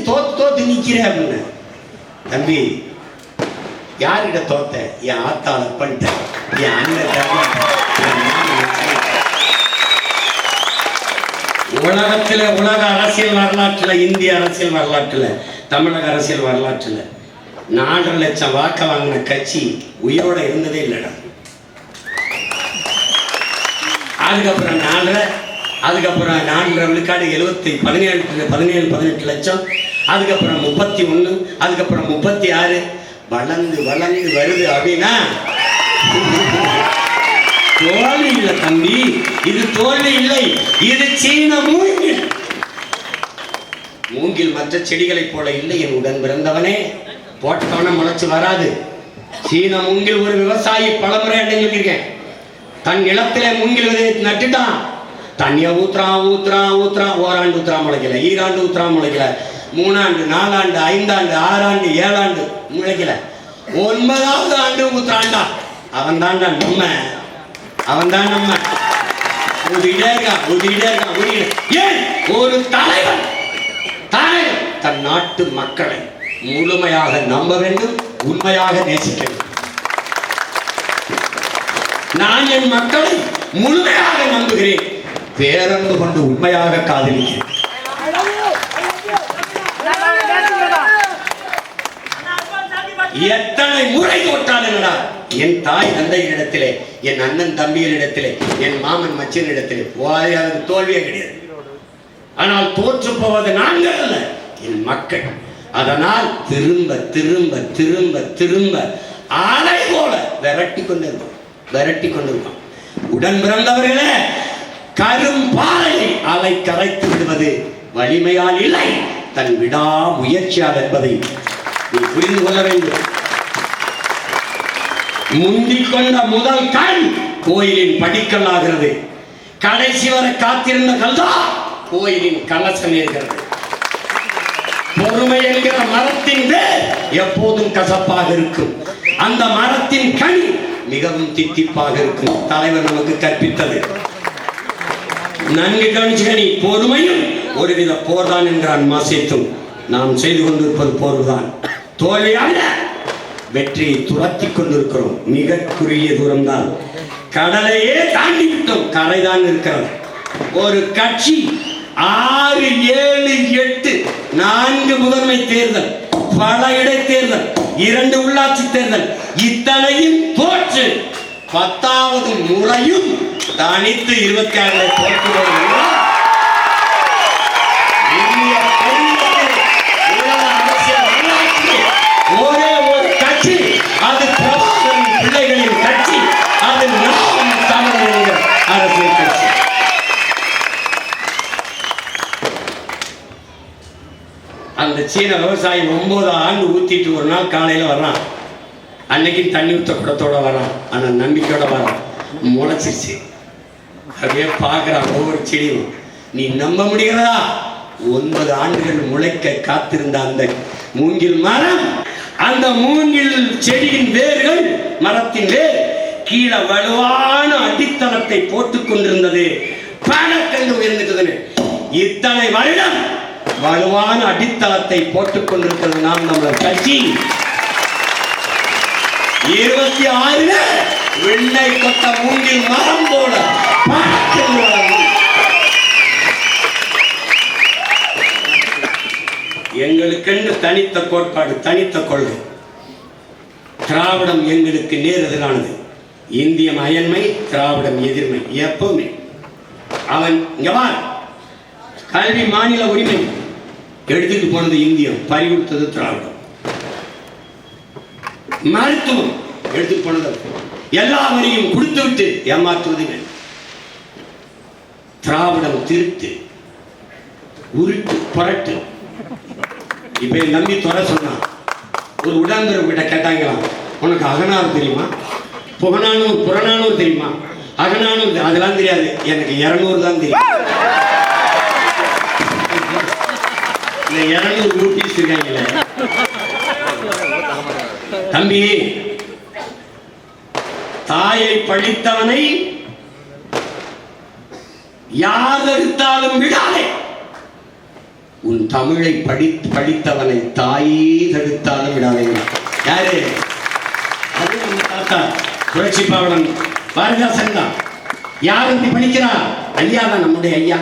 தோத்து தோத்து நிக்கிற அப்படின்னு. தம்பி யார்கிட்ட தோத்த? என் ஆத்தாள பண்ணிட்ட, என் அண்ணன். உலகத்தில், உலக அரசியல் வரலாற்றில், இந்திய அரசியல் வரலாற்றில், தமிழக அரசியல் வரலாற்றில் 4 லட்சம் வாக்க வாங்கின கட்சி உயிரோட இருந்ததே இல்லைடா. அதுக்கப்புறம் 4 விழுக்காடு 17 லட்சம், அதுக்கப்புறம் 31, அதுக்கப்புறம் 36, வளர்ந்து வளர்ந்து வருது. அப்படின்னா தோல்வி இல்லை தம்பி, இது தோல்வி இல்லை, இது சீன மூங்கில். மூங்கில் மற்ற செடிகளை போல இல்லை என் உடன் பிறந்தவனே, போட்டவன முளைச்சு வராது. சீன மூங்கில் ஒரு விவசாயி பலமுறை அடைஞ்சிருக்கேன். தன் நிலத்திலே மூங்கில் விதையை நட்டுட்டான், தண்ணிய ஊத்துறான் ஊத்துறான் ஊத்துறான், ஓராண்டு ஊத்துறா முளைக்கல, ஈராண்டு ஊத்துறா முளைக்கல, 3 ஆண்டு 4 ஆண்டு 5 ஆண்டு 6 ஆண்டு 7 ஆண்டு முளைக்கல, 9வது ஆண்டு ஊத்துறான்டா. அவன் தான்டா நம்ம, அவன் தான் நம்ம. ஏன் ஒரு தலைவன் தன் நாட்டு மக்களை முழுமையாக நம்ப வேண்டும், உண்மையாக நேசிக்க வேண்டும். நான் என் மக்களை முழுமையாக நம்புகிறேன், பேரன்பு கொண்டு உண்மையாக காதலிக்கிறேன். எத்தனை முறை தோற்றால் என்னடா, என் தாய் தந்தையிடத்திலே, என் அண்ணன் தம்பிகளிடத்திலே, என் மாமன் மச்சினிடத்திலே தோல்வியே கிடையாது. ஆனால் தோற்று போவது நாங்கள் அல்ல, என் மக்கள். அதனால் திரும்ப திரும்ப திரும்ப திரும்ப அலை போல விரட்டி கொண்டிருக்கோம். உடன் பிறந்தவர்களே, கரும்பாறையை அலை கரைத்து விடுவது வலிமையால் இல்லை, தன் விடா முயற்சியால் என்பதை நீ புரிந்து கொள்ள வேண்டும். முந்திக் கொண்ட முதல் கண் கோயிலின் படிக்கல்லாகிறது, கடைசி வரை காத்திருந்த கல்தா கோயிலின் கலசம் ஏறுகிறது. பொறுமை என்கிற மரத்தின் வேர் எப்போதும் கசப்பாக இருக்கும், அந்த மரத்தின் கனி மிகவும் தித்திப்பாக இருக்கும். தலைவர் நமக்கு கற்பித்தது நன்கு கவனிச்சுக்கணி. பொறுமையும் ஒருவித போர்தான் என்கிறான் மாசேத்தும். நாம் செய்து கொண்டிருப்பது போர்தான், தோல்வியாக வெற்றியை துரத்தி கொண்டிருக்கிறோம். மிக குறுகிய தூரம் தான், கடலையே தாண்டி விட்டோம், கரைதான் இருக்கிறது. ஒரு கட்சி 6, 7, 8 4 முதன்மை தேர்தல், பல இடைத்தேர்தல், 2 உள்ளாட்சி தேர்தல், இத்தனையும் தோற்று 10வது முறையும் தனித்து 26 போட்டுள்ளது. ஒரே ஒரு கட்சி, அது பிரபாகரன் பிள்ளைகளின் கட்சி, அது நாம் தமிழர் அரசியல் கட்சி. அந்த சீன விவசாயி 9 ஆண்டு ஊத்திட்டு ஒரு நாள் காலையில வர்றான். அன்னைக்கு தண்ணி ஊத்த குடத்தோட வரான், ஆனா நம்பிக்கையோட வரான். முளைச்சிருச்சு. அப்படியே பார்க்கிறான் ஒவ்வொரு செடியும். நீ நம்ப முடிகிறதா? 9 ஆண்டுகள் முளைக்க காத்திருந்த அந்த மூங்கில் மரம், அந்த மூங்கில் செடியின் வேர்கள், மரத்தின் வேர் கீழே வலுவான அடித்தளத்தை போட்டுக் கொண்டிருந்தது. பணக்கண்டு உயர்ந்துட்டது. இத்தனை வருடம் வலுவான அடித்தளத்தை போட்டுக் கொண்டிருக்கிறது நாம் நம்மளோட கட்சி. 26 வெள்ளை கொத்த மூங்கில் மரம் போல எங்களுக்கென்று தனித்த கோட்பாடு, தனித்த கொள்கை. திராவிடம் எங்களுக்கு நேர் எதிரானது. இந்தியம் அயன்மை, திராவிடம் எதிர்மை. எப்பவுமே அவன் கல்வி மாநில உரிமை எடுத்துட்டு போனது இந்தியம், பறிவுறுத்தது திராவிடம். மருத்துவம் எடுத்துட்டு போனது, எல்லா வரியும் கொடுத்து விட்டு ஏமாற்றுவது திராவிடம். திருட்டு, உருட்டு, புரட்டு. இப்ப நம்பி தொலை சொன்னான். ஒரு உடன்பிறப்பு கிட்ட கேட்டாங்களாம், உனக்கு அகநானூறு தெரியுமா, புறநானூறு தெரியுமா? அகநானூறு அதெல்லாம் தெரியாது, எனக்கு 200 தான் தெரியும். 200 ரூபீஸ் இருக்காங்களே தம்பி. தாயை பழித்தவனை யார் எடுத்தாலும் விடாதே. உன் தமிழை படித்தவனை தாயே தடுத்தாலும் விடாதீங்க. யாரு? அது நம்ம தாத்தா புரட்சி பாவலன் பாரதிதாசன் தான். யார் இப்படி படிக்கிறா? ஐயா தான், நம்முடைய ஐயா,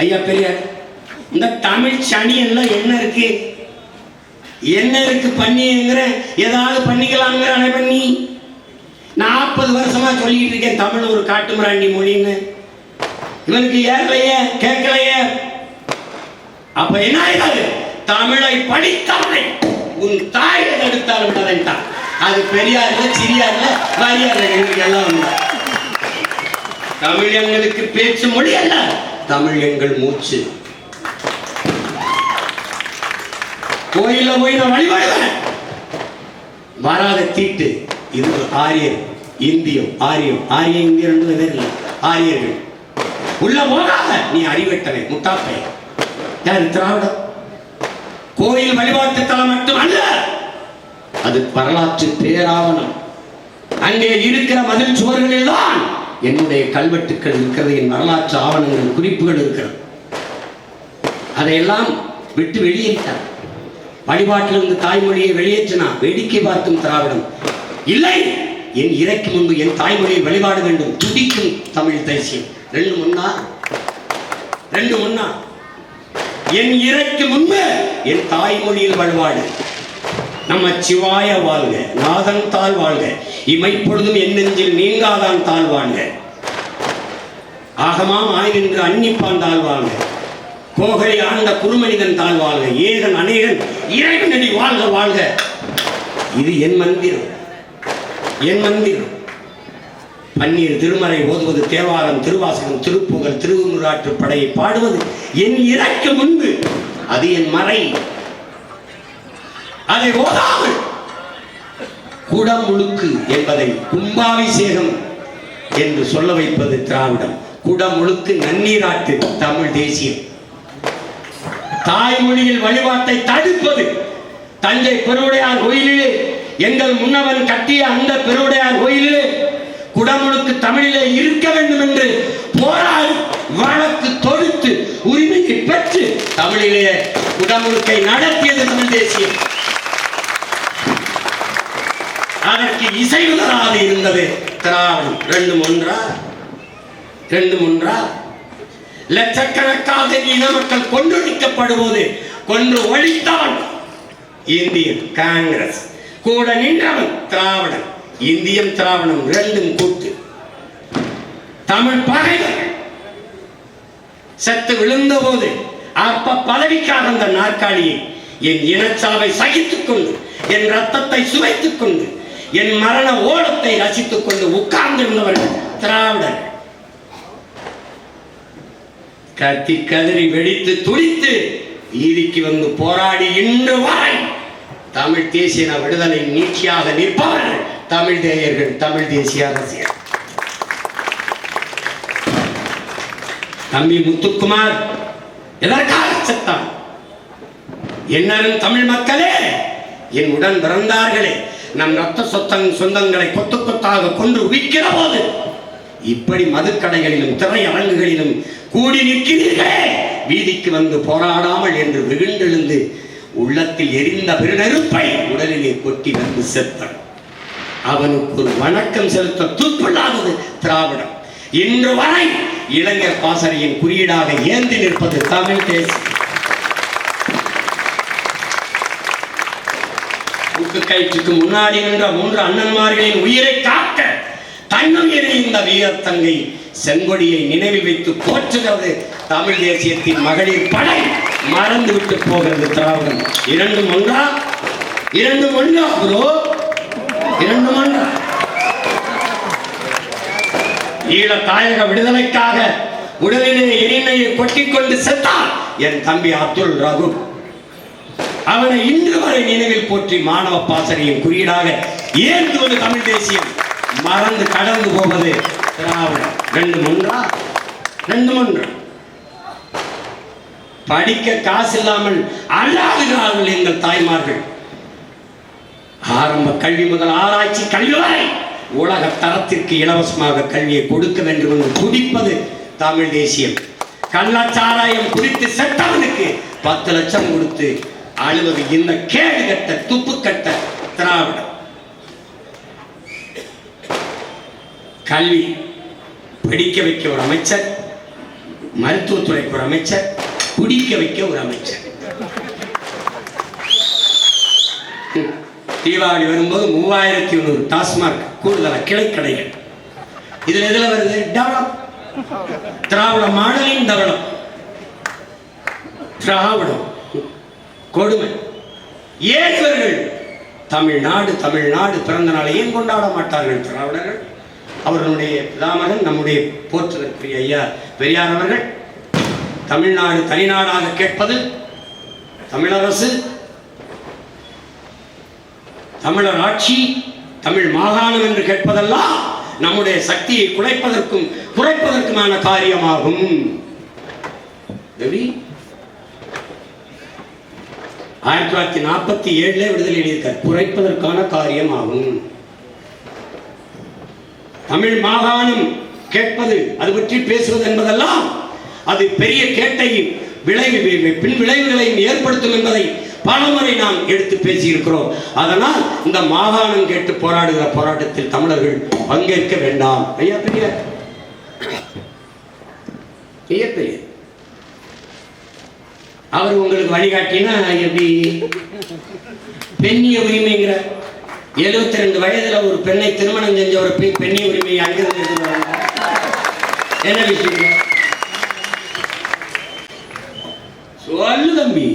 ஐயா பெரியார். இந்த தமிழ் சனி எல்லாம் என்ன இருக்கு, என்ன இருக்கு பண்ணிங்கிற, ஏதாவது பண்ணிக்கலாங்கிற அணை பண்ணி 40 வருஷமா சொல்லிட்டு இருக்கேன் தமிழ் ஒரு காட்டுமிராண்டி மொழின்னு. இவனுக்கு ஏறலையே, கேட்கலையே. அப்ப என்ன ஆயிடாது? தமிழை படித்தவனை உன் தாயை தடுத்தாலும் விடாதேன்ட்டான். அது பெரியார்ல, சிறியார்ல, வாரியார்ல எல்லாம் உண்டு. தமிழ் எங்களுக்கு பேச்சு மொழி அல்ல, தமிழ் எங்கள் மூச்சு. கோயில போய் நான் வழிபாடுவேன். வராத தீட்டு இது ஆரியர் இந்தியம், ஆரியம், ஆரிய இந்தியம் ரெண்டு பேர் இல்லை, ஆரியர்கள். உள்ள போகாத நீ அறிவெட்டவை முட்டாப்பை. யாரு? திராவிடம். கோயில் வழிபாட்டு தலம் மட்டுமல்ல, அது வரலாற்று பேராவணம். அங்கே இருக்கிற மதில் சுவர்களில் தான் என்னுடைய கல்வெட்டுக்கள் இருக்கிறது, என் வரலாற்று ஆவணங்கள், குறிப்புகள் இருக்கிறது. அதையெல்லாம் விட்டு வெளியேற்றார். வழிபாட்டிலிருந்து தாய்மொழியை வெளியேற்றினார். வேடிக்கை பார்க்கும் திராவிடம் இல்லை. என் இறைக்கு முன்பு என் தாய்மொழியை வழிபாட வேண்டும் துடிக்கும் தமிழ் தேசியம். ரெண்டு முன்னா என் இறைக்கு முன்பு என் தாய்மொழியில் வழிபாடு. நம்ம சிவாய வாழ்க, நாதன் தாழ் வாழ்க, இமைப்பொழுதும் என் நெஞ்சில் நீங்காதான் தாழ் வாழ்க, ஆகமாம் ஆய் நின்று அன்னிப்பான் தாழ் வாழ்க, கோகலி ஆண்ட குருமனிதன் தாழ் வாழ்க, ஏகன் அநேகன் இறைவனடி வாழ்க வாழ்க. இது என் மந்திரம், என் மந்திரம். பன்னீர் திருமறை ஓதுவது, தேவாரம், திருவாசகம், திருப்புகழ், திருமுறாற்று படையை பாடுவது என் இறைக்கு முன்பு அது என் மறை. அதை ஓதாமல் குடமுழுக்கு என்பதை கும்பாபிஷேகம் என்று சொல்ல வைப்பது திராவிடம். குடமுழுக்கு நன்னீராட்டு தமிழ் தேசியம். தாய்மொழியில் வழிபாட்டை தடுப்பது தஞ்சை பெருவுடையார் கோயிலிலே, எங்கள் முன்னவன் கட்டிய அந்த பெருவுடையார் கோயிலிலே குடமுழுக்கு தமிழிலே இருக்க வேண்டும் என்று போராடி வழக்கு தொடுத்து உரிமையை பெற்று தமிழிலே குடமுழுக்கை நடத்தியது தமிழ் தேசியம். அதற்கு இசைவு தராது இருந்தது திராவிடம். ரெண்டு ஒன்றா லட்சக்கணக்காக இன மக்கள் கொன்றொழிக்கப்படுவது, கொன்று ஒழித்தவன் இந்தியன் காங்கிரஸ், கூட நின்றவன் திராவிடன். இந்தியம் திராவிடம் ரெண்டும் கூட்டு. தமிழ் பகைவர்கள் செத்து விழுந்த போது அப்ப பதவிக்காக அந்த நாற்காலியை என் இனச்சாவை சகித்துக் கொண்டு, என் ரத்தத்தை சுவைத்துக் கொண்டு, என் மரண ஓலத்தை ரசித்துக் கொண்டு உட்கார்ந்திருந்தவர்கள் திராவிடர். கத்தி கதறி வெடித்து துடித்து வீதிக்கு வந்து போராடி இன்று வரை தமிழ் தேசிய விடுதலை நீட்சியாக நிற்பவர்கள் தமிழ் தேயர்கள், தமிழ் தேசிய அரசியல். தம்பி முத்துக்குமார் எதற்காக செத்தான்? என்னரும் தமிழ் மக்களே, என் உடன் பிறந்தார்களே, நம் ரத்த சொந்தங்களை கொத்து கொத்தாக கொன்று உயிக்கிற போது இப்படி மதுக்கடைகளிலும் திரையரங்குகளிலும் கூடி நிற்கிறீர்களே, வீதிக்கு வந்து போராடாமல் என்று வெகுண்டெழுந்து உள்ளத்தில் எரிந்த பெருநெருப்பை உடலிலே கொட்டி வந்து செத்தான். அவனுக்கு ஒரு வணக்கம் செலுத்த துப்புள்ளாதது திராவிடம். இன்று வரை இளைஞர் பாசறையின் குறியீடாக ஏந்தி நிற்பது தமிழ் தேசியம். கயிற்றுக்கு முன்னாடி நின்ற 3 அண்ணன்மார்களின் உயிரை காக்க தன்னுயிரை இந்த வீரர் தங்கை செங்கொடியை நினைவில் வைத்து போற்றுகிறது தமிழ் தேசியத்தின் மகளிர் படை. மறந்து விட்டு போகிறது திராவிடம். இரண்டும் ஒன்றா ப்ரோ, இரண்டும் ஒன்றா. ஈழ தாயக விடுதலைக்காக உடலிலே எரிணையை கொட்டிக்கொண்டு செத்தார் என் தம்பி அப்துல் ரகு. அவனை இன்று வரை நினைவில் போற்றி மாணவ பாசறையின் குறியீடாக ஏந்துவது தமிழ் தேசியம். மறந்து கடந்து போவது திராவிடம். ரெண்டு ஒன்றா. படிக்க காசு இல்லாமல் அல்லாதுகிறார்கள் எங்கள் தாய்மார்கள். ஆரம்ப கல்வி முதல் ஆராய்ச்சி கல்வி வரை உலக தரத்திற்கு இலவசமாக கல்வியை கொடுக்க வேண்டும் என்று துடிப்பது தமிழ் தேசியம். கள்ளச்சாராயம் குடித்து செத்தவனுக்கு 10 லட்சம் கொடுத்து அழுவது இந்த கேடு கட்ட துப்பு கட்ட திராவிடம். கல்வி படிக்க வைக்க ஒரு அமைச்சர், மருத்துவத்துறைக்கு ஒரு அமைச்சர், குடிக்க வைக்க ஒரு அமைச்சர். தீபாவளி வரும்போது 3100 டாஸ்மாக் கூடுதலாக கிளைக்கடைகள். இதுல எதுல வருது? டெவலப். திராவிட மாடலின் டெவலப். திராவிடம் கொடுமை. ஏன் இவர்கள் தமிழ்நாடு தமிழ்நாடு பிறந்த நாளை ஏன் கொண்டாட மாட்டார்கள் திராவிடர்கள்? அவர்களுடைய பிதாமகன் நம்முடைய போற்றுதற்குரிய ஐயா பெரியார் அவர்கள் தமிழ்நாடு தனிநாடாக கேட்பது, தமிழரசு, தமிழர் ஆட்சி, தமிழ் மாகாணம் என்று கேட்பதெல்லாம் நம்முடைய சக்தியை குறைப்பதற்கும் குறைப்பதற்குமான காரியமாகும். 1947 விடுதலை எழுதியிருக்கார். குறைப்பதற்கான காரியமாகும். தமிழ் மாகாணம் கேட்பது, அது பற்றி பேசுவது என்பதெல்லாம் அது பெரிய கேட்டையும் பின் விளைவுகளையும் ஏற்படுத்தும் என்பதை பலமுறை நாம் எடுத்து பேசியிருக்கிறோம். அதனால் இந்த மாகாணம் கேட்டு போராடுகிற போராட்டத்தில் தமிழர்கள் பங்கேற்க வேண்டாம். ஐயா பெரியார், ஐயா பெரியார் அவர் உங்களுக்கு வழிகாட்டினா எப்படி? பெண்ணிய உரிமைங்கிற 72 வயதுல ஒரு பெண்ணை திருமணம் செஞ்ச ஒரு பெண்ணிய உரிமையை அங்கிருந்து என்ன விஷயம் சொல்லு தம்பி?